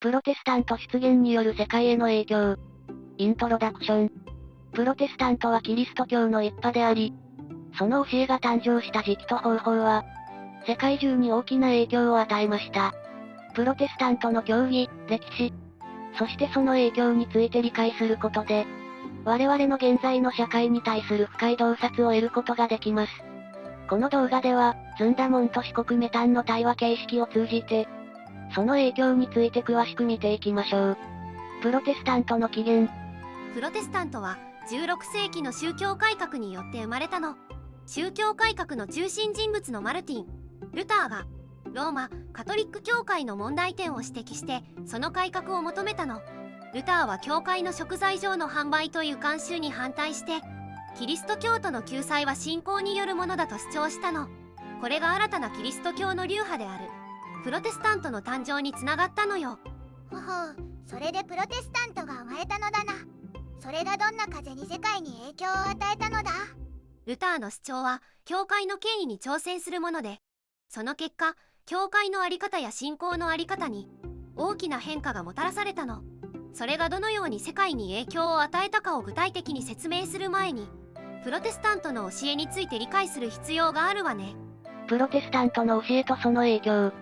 プロテスタント出現による世界への影響。イントロダクション。プロテスタントはキリスト教の一派であり、その教えが誕生した時期と方法は、世界中に大きな影響を与えました。プロテスタントの教義、歴史、そしてその影響について理解することで、我々の現在の社会に対する深い洞察を得ることができます。この動画では、ずんだもんと四国メタンの対話形式を通じて、その影響について詳しく見ていきましょう。プロテスタントの起源。プロテスタントは16世紀の宗教改革によって生まれたの。宗教改革の中心人物のマルティン・ルターがローマ・カトリック教会の問題点を指摘してその改革を求めたの。ルターは教会の贖罪上の販売という慣習に反対してキリスト教徒の救済は信仰によるものだと主張したの。これが新たなキリスト教の流派であるプロテスタントの誕生につながったのよ。ほほう、それでプロテスタントが生まれたのだな。それがどんな風に世界に影響を与えたのだ。ルターの主張は教会の権威に挑戦するもので、その結果教会の在り方や信仰の在り方に大きな変化がもたらされたの。それがどのように世界に影響を与えたかを具体的に説明する前に、プロテスタントの教えについて理解する必要があるわね。プロテスタントの教えとその影響。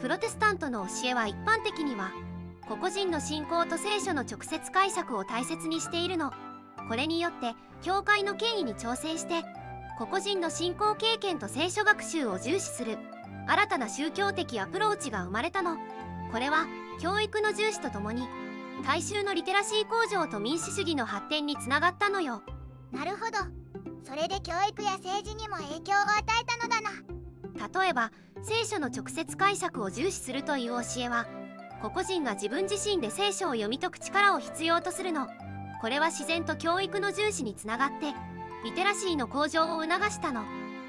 プロテスタントの教えは一般的には個々人の信仰と聖書の直接解釈を大切にしているの。これによって教会の権威に挑戦して個々人の信仰経験と聖書学習を重視する新たな宗教的アプローチが生まれたの。これは教育の重視とともに大衆のリテラシー向上と民主主義の発展につながったのよ。なるほど。それで教育や政治にも影響を与えたのだな。例えば聖書の直接解釈を重視するという教えは個々人が自分自身で聖書を読み解く力を必要とするの。これは自然と教育の重視につながってリテラシーの向上を促したの。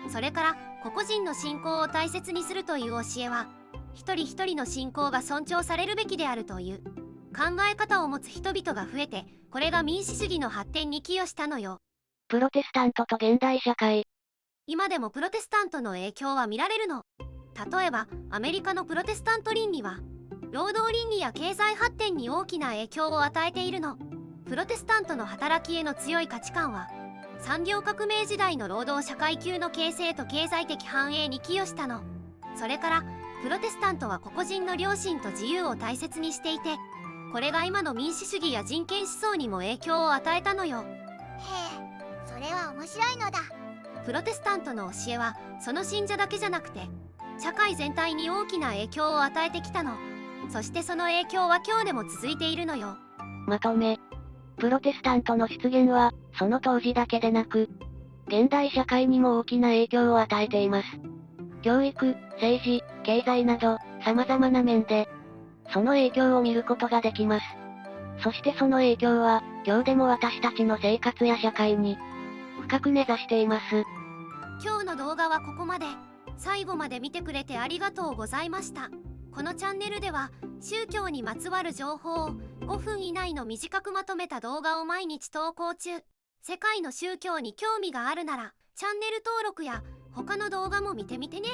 それから個々人の信仰を大切にするという教えは一人一人の信仰が尊重されるべきであるという考え方を持つ人々が増えて、これが民主主義の発展に寄与したのよ。プロテスタントと現代社会。今でもプロテスタントの影響は見られるの。例えばアメリカのプロテスタント倫理は労働倫理や経済発展に大きな影響を与えているの。プロテスタントの働きへの強い価値観は産業革命時代の労働社会級の形成と経済的繁栄に寄与したの。それからプロテスタントは個々人の良心と自由を大切にしていて、これが今の民主主義や人権思想にも影響を与えたのよ。へえ、それは面白いのだ。プロテスタントの教えはその信者だけじゃなくて社会全体に大きな影響を与えてきたの。そしてその影響は今日でも続いているのよ。まとめ。プロテスタントの出現は、その当時だけでなく、現代社会にも大きな影響を与えています。教育、政治、経済など、様々な面で、その影響を見ることができます。そしてその影響は、今日でも私たちの生活や社会に、深く根ざしています。今日の動画はここまで。最後まで見てくれてありがとうございました。このチャンネルでは、宗教にまつわる情報を5分以内の短くまとめた動画を毎日投稿中。世界の宗教に興味があるなら、チャンネル登録や他の動画も見てみてね。